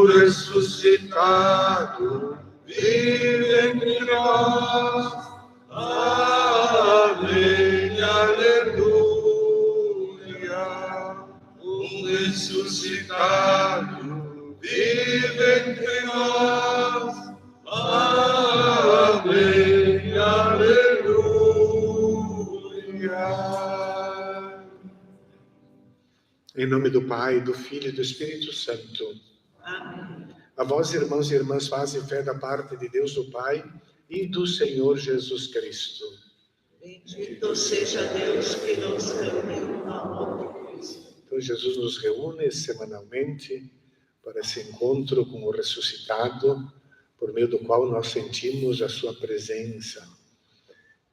ressuscitado, vive entre nós. Amém, aleluia. O ressuscitado, vive entre nós. Amém, aleluia. Em nome do Pai, do Filho e do Espírito Santo. Amém. A vós, irmãos e irmãs, fazem fé da parte de Deus o Pai e do Senhor Jesus Cristo. Bendito seja Deus que nos reuniu no amor de Cristo. Então, Jesus nos reúne semanalmente para esse encontro com o ressuscitado, por meio do qual nós sentimos a sua presença.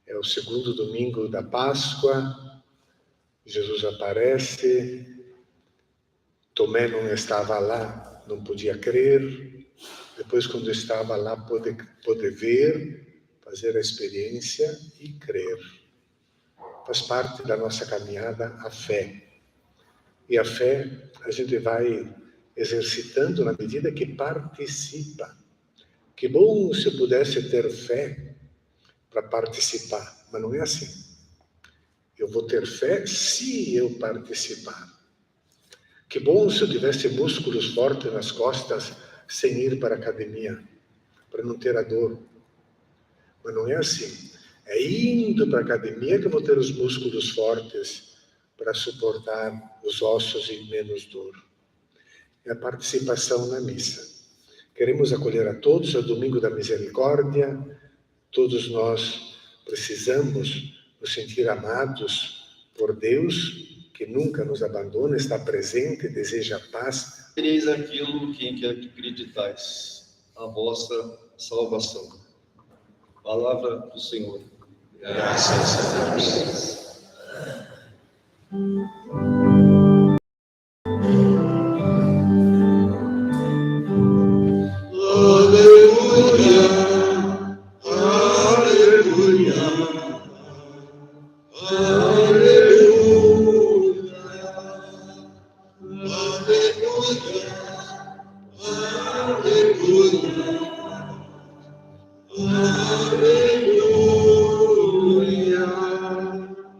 É o segundo domingo da Páscoa, Jesus aparece, Tomé não estava lá, não podia crer, depois quando estava lá pôde ver, fazer a experiência e crer. Faz parte da nossa caminhada a fé. E a fé a gente vai exercitando na medida que participa. Que bom se eu pudesse ter fé para participar, mas não é assim. Eu vou ter fé se eu participar. Que bom se eu tivesse músculos fortes nas costas sem ir para a academia, para não ter a dor. Mas não é assim. É indo para a academia que eu vou ter os músculos fortes para suportar os ossos e menos dor. É a participação na missa. Queremos acolher a todos ao Domingo da Misericórdia. Todos nós precisamos nos sentir amados por Deus, que nunca nos abandona, está presente, deseja paz. Tereis aquilo que em que acreditais, a vossa salvação. Palavra do Senhor. Graças a Deus.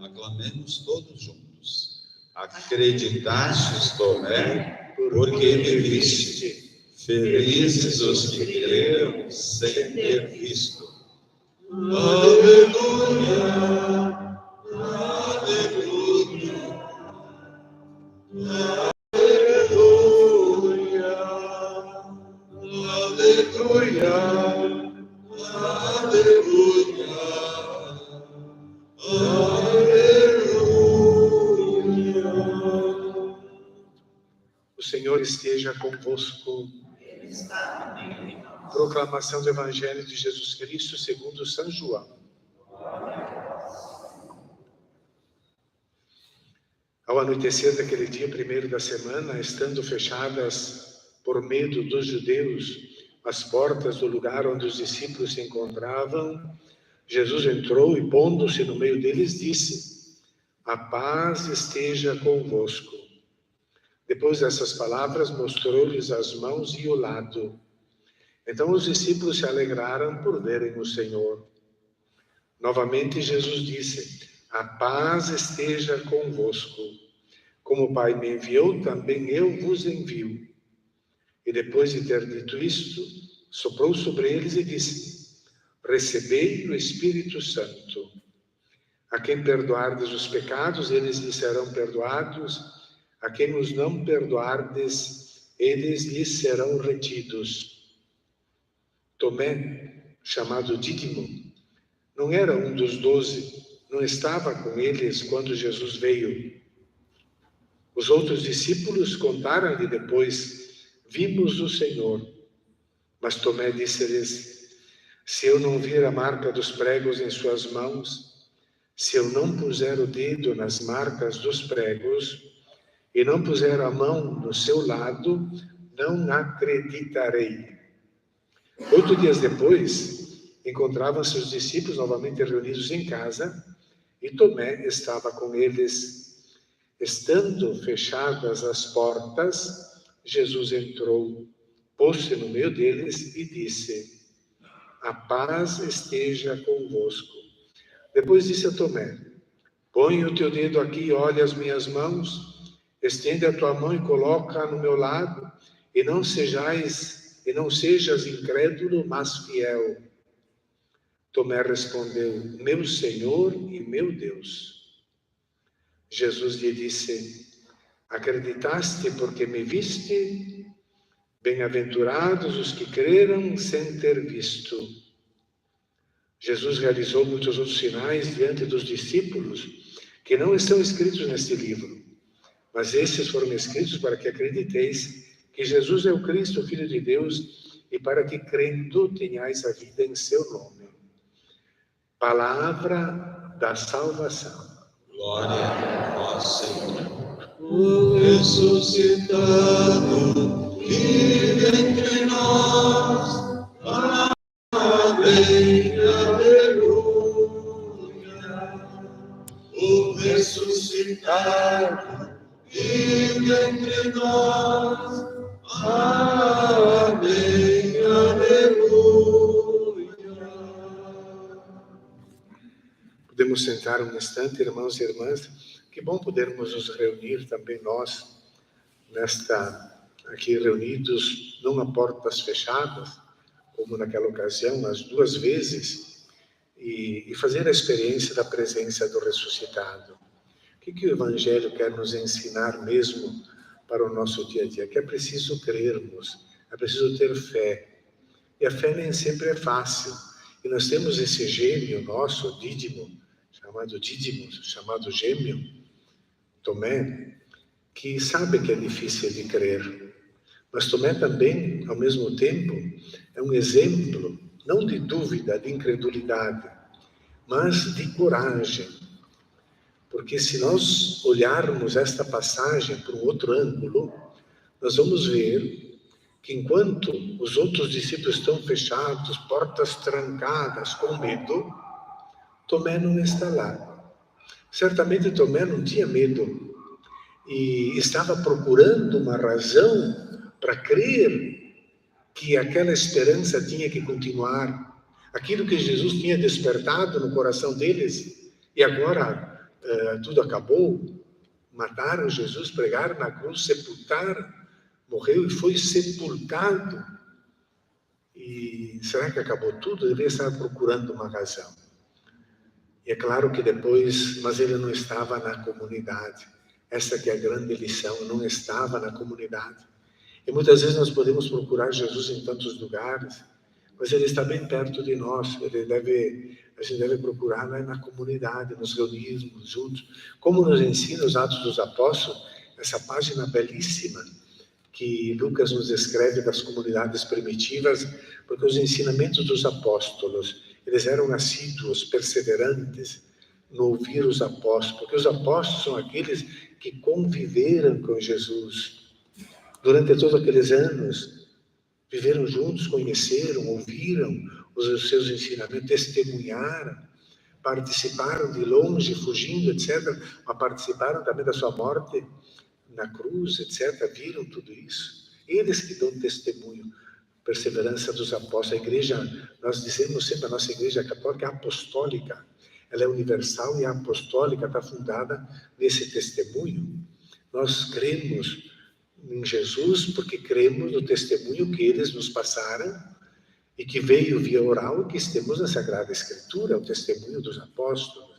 Aclamemos todos juntos. Acreditastes, Tomé, porque me viste. Felizes os que creram sem ter visto. Aleluia, aleluia, aleluia, aleluia, aleluia, aleluia. O Senhor esteja convosco. Ele está no meio de nós. Proclamação do Evangelho de Jesus Cristo segundo São João. Ao anoitecer daquele dia primeiro da semana, estando fechadas por medo dos judeus as portas do lugar onde os discípulos se encontravam, Jesus entrou e, pondo-se no meio deles, disse: "A paz esteja convosco." Depois dessas palavras, mostrou-lhes as mãos e o lado. Então os discípulos se alegraram por verem o Senhor. Novamente Jesus disse: "A paz esteja convosco. Como o Pai me enviou, também eu vos envio." E depois de ter dito isto, soprou sobre eles e disse: "Recebei o Espírito Santo. A quem perdoardes os pecados, eles lhes serão perdoados. A quem os não perdoardes, eles lhes serão retidos." Tomé, chamado Dídimo, não era um dos 12, não estava com eles quando Jesus veio. Os outros discípulos contaram-lhe depois: "Vimos o Senhor." Mas Tomé disse-lhes: "Se eu não vir a marca dos pregos em suas mãos, se eu não puser o dedo nas marcas dos pregos, e não puser a mão no seu lado, não acreditarei." 8 dias depois, encontravam-se os discípulos novamente reunidos em casa, e Tomé estava com eles. Estando fechadas as portas, Jesus entrou, pôs-se no meio deles e disse: a paz esteja convosco. Depois disse a Tomé: põe o teu dedo aqui e olha as minhas mãos, estende a tua mão e coloca no meu lado, e não sejas incrédulo, mas fiel. Tomé respondeu: meu Senhor e meu Deus. Jesus lhe disse: acreditaste porque me viste? Bem-aventurados os que creram sem ter visto. Jesus realizou muitos outros sinais diante dos discípulos que não estão escritos neste livro, mas esses foram escritos para que acrediteis que Jesus é o Cristo, o Filho de Deus, e para que, crendo, tenhais a vida em seu nome. Palavra da salvação. Glória a vós, Senhor. O ressuscitado vive entre nós. Amém, aleluia. O ressuscitado vive entre nós. Amém, aleluia. Podemos sentar um instante, irmãos e irmãs. Que bom podermos nos reunir também nós, aqui reunidos, não a portas fechadas, como naquela ocasião, as 2 vezes, e fazer a experiência da presença do ressuscitado. O que o Evangelho quer nos ensinar mesmo para o nosso dia a dia? Que é preciso crermos, é preciso ter fé. E a fé nem sempre é fácil. E nós temos esse gêmeo nosso, chamado gêmeo, Tomé, que sabe que é difícil de crer. Mas Tomé também, ao mesmo tempo, é um exemplo, não de dúvida, de incredulidade, mas de coragem. Porque se nós olharmos esta passagem por um outro ângulo, nós vamos ver que enquanto os outros discípulos estão fechados, portas trancadas, com medo, Tomé não está lá. Certamente Tomé não tinha medo e estava procurando uma razão para crer que aquela esperança tinha que continuar. Aquilo que Jesus tinha despertado no coração deles, e agora tudo acabou. Mataram Jesus, pregaram na cruz, sepultaram, morreu e foi sepultado. E será que acabou tudo? Ele estava procurando uma razão. E é claro que depois, mas ele não estava na comunidade. Essa que é a grande lição, não estava na comunidade. E muitas vezes nós podemos procurar Jesus em tantos lugares, mas ele está bem perto de nós. A gente deve procurar lá na comunidade, nos reunirmos juntos. Como nos ensina os Atos dos Apóstolos, essa página belíssima que Lucas nos escreve das comunidades primitivas, porque os ensinamentos dos apóstolos, eles eram assíduos, perseverantes no ouvir os apóstolos, porque os apóstolos são aqueles que conviveram com Jesus durante todos aqueles anos, viveram juntos, conheceram, ouviram os seus ensinamentos, testemunharam, participaram de longe, fugindo, etc., mas participaram também da sua morte na cruz, etc., viram tudo isso. Eles que dão testemunho. Perseverança dos apóstolos. A igreja, nós dizemos sempre, a nossa igreja católica é apostólica, ela é universal e a apostólica está fundada nesse testemunho. Nós cremos em Jesus porque cremos no testemunho que eles nos passaram e que veio via oral, que temos na Sagrada Escritura, o testemunho dos apóstolos.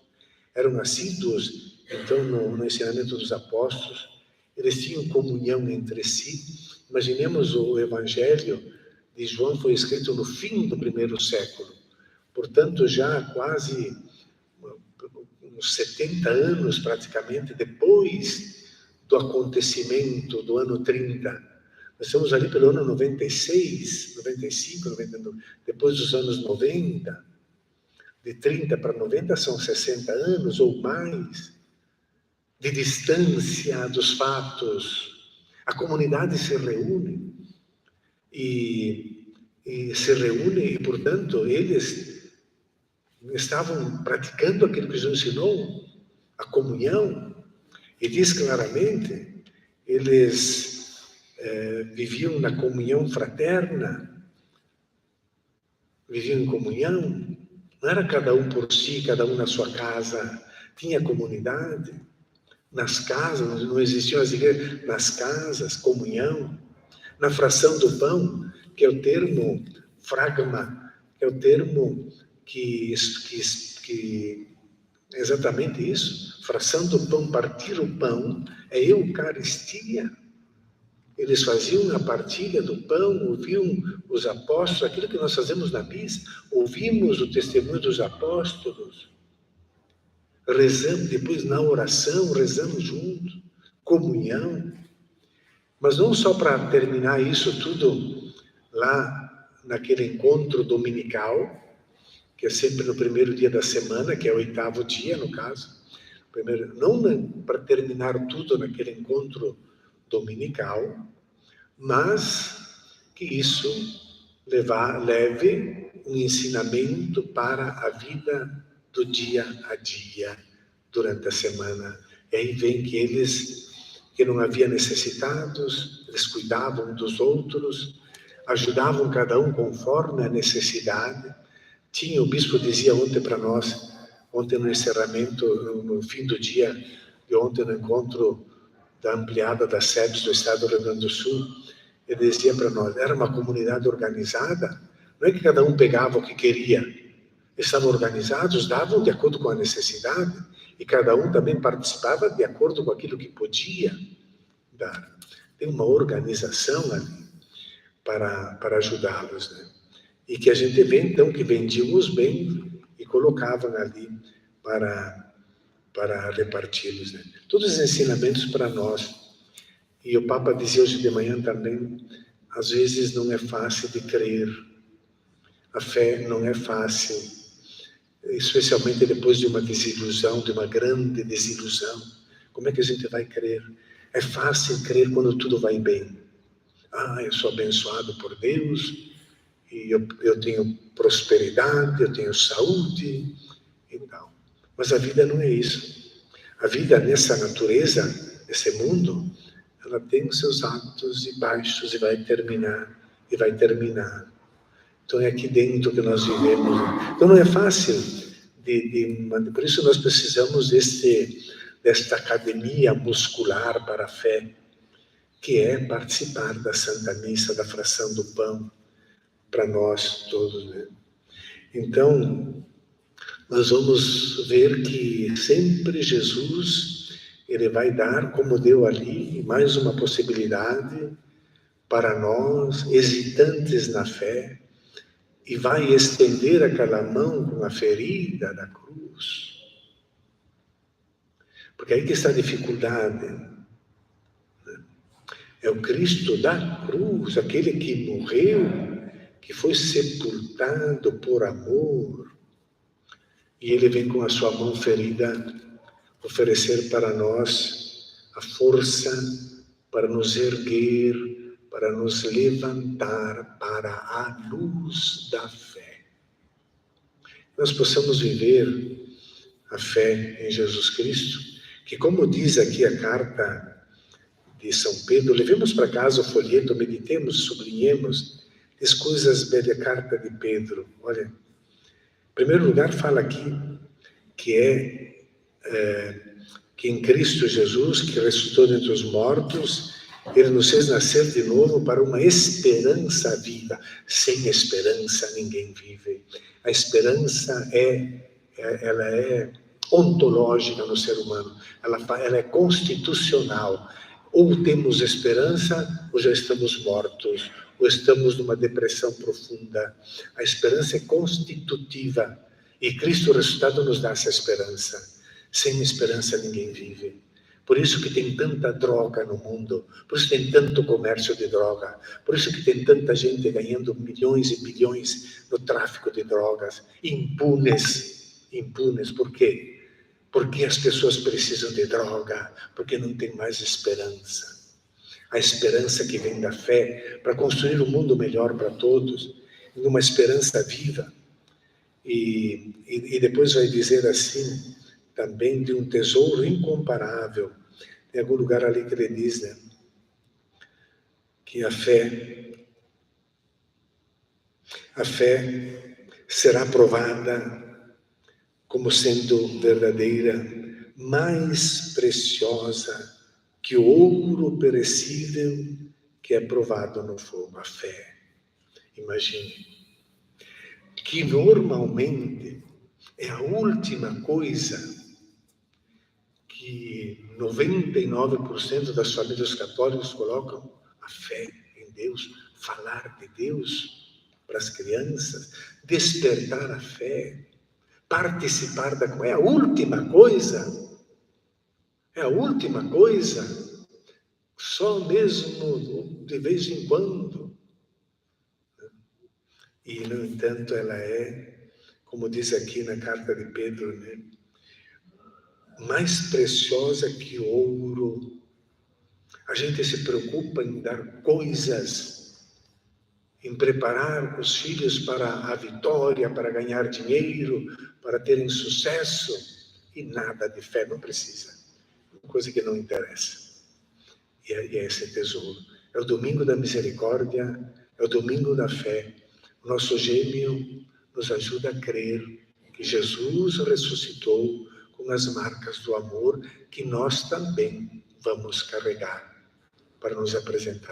Eram assíduos, então, no ensinamento dos apóstolos, eles tinham comunhão entre si. Imaginemos o Evangelho de João foi escrito no fim do 1º século, portanto já quase uns 70 anos praticamente depois do acontecimento do ano 30. Nós estamos ali pelo ano 96, 95, 99, depois dos anos 90, de 30 para 90 são 60 anos ou mais de distância dos fatos. A comunidade se reúne e portanto, eles estavam praticando aquilo que Jesus ensinou, a comunhão, e diz claramente, eles viviam na comunhão fraterna, viviam em comunhão. Não era cada um por si, cada um na sua casa. Tinha comunidade. Nas casas, não existiam as igrejas. Nas casas, comunhão. Na fração do pão, que é o termo fragma, que é o termo que é exatamente isso. Fração do pão, partir o pão, é eucaristia. Eles faziam a partilha do pão, ouviam os apóstolos, aquilo que nós fazemos na missa, ouvimos o testemunho dos apóstolos, rezamos, depois na oração, rezamos juntos, comunhão. Mas não só para terminar isso tudo lá naquele encontro dominical, que é sempre no primeiro dia da semana, que é o 8º dia, no caso. Não para terminar tudo naquele encontro dominical, mas que isso leve um ensinamento para a vida do dia a dia, durante a semana. E aí vem que eles, que não havia necessitados, eles cuidavam dos outros, ajudavam cada um conforme a necessidade. O bispo dizia ontem para nós, ontem no encerramento, no fim do dia de ontem, no encontro da ampliada das SEBs do Estado do Rio Grande do Sul, ele dizia para nós, era uma comunidade organizada, não é que cada um pegava o que queria, eles estavam organizados, davam de acordo com a necessidade, e cada um também participava de acordo com aquilo que podia dar. Tem uma organização ali para ajudá-los, né? E que a gente vê, então, que vendiam os bens e colocavam ali para reparti-los, né? Todos os ensinamentos para nós. E o Papa dizia hoje de manhã também, às vezes não é fácil de crer. A fé não é fácil, especialmente depois de uma desilusão, de uma grande desilusão. Como é que a gente vai crer? É fácil crer quando tudo vai bem. Eu sou abençoado por Deus, e eu tenho prosperidade, eu tenho saúde e tal. Mas a vida não é isso. A vida nessa natureza, nesse mundo, ela tem os seus altos e baixos e vai terminar. Então é aqui dentro que nós vivemos. Então não é fácil. Por isso nós precisamos desta academia muscular para a fé, que é participar da Santa Missa, da fração do pão, para nós todos, né? Então, nós vamos ver que sempre Jesus, ele vai dar, como deu ali, mais uma possibilidade para nós, hesitantes na fé, e vai estender aquela mão com a ferida da cruz. Porque aí que está a dificuldade, né? É o Cristo da cruz, aquele que morreu, que foi sepultado por amor, e ele vem com a sua mão ferida oferecer para nós a força para nos erguer, para nos levantar para a luz da fé. Nós possamos viver a fé em Jesus Cristo, que, como diz aqui a carta de São Pedro, levemos para casa o folheto, meditemos, sublinhemos as coisas da carta de Pedro. Olha, em primeiro lugar fala aqui que que em Cristo Jesus, que ressuscitou dentre os mortos, ele nos fez nascer de novo para uma esperança viva. Sem esperança ninguém vive. A esperança ela é ontológica no ser humano, ela é constitucional. Ou temos esperança, ou já estamos mortos, ou estamos numa depressão profunda. A esperança é constitutiva, e Cristo ressuscitado nos dá essa esperança. Sem esperança ninguém vive. Por isso que tem tanta droga no mundo, por isso tem tanto comércio de droga, por isso que tem tanta gente ganhando milhões e bilhões no tráfico de drogas, impunes. Por quê? Porque as pessoas precisam de droga, porque não tem mais esperança. A esperança que vem da fé para construir um mundo melhor para todos, numa esperança viva. E depois vai dizer assim, também de um tesouro incomparável. Tem algum lugar ali que ele diz, né? que a fé será provada como sendo verdadeira, mais preciosa que o ouro perecível que é provado no fogo. A fé, imagine, que normalmente é a última coisa que 99% das famílias católicas colocam: a fé em Deus, falar de Deus para as crianças, despertar a fé, participar da... É a última coisa, é a última coisa, só mesmo de vez em quando. E, no entanto, ela é, como diz aqui na carta de Pedro, né? Mais preciosa que ouro. A gente se preocupa em dar coisas, em preparar os filhos para a vitória, para ganhar dinheiro, para terem sucesso, e nada de fé, não precisa. Coisa que não interessa. E é esse tesouro. É o domingo da misericórdia, é o domingo da fé. O nosso gêmeo nos ajuda a crer que Jesus ressuscitou com as marcas do amor que nós também vamos carregar para nos apresentar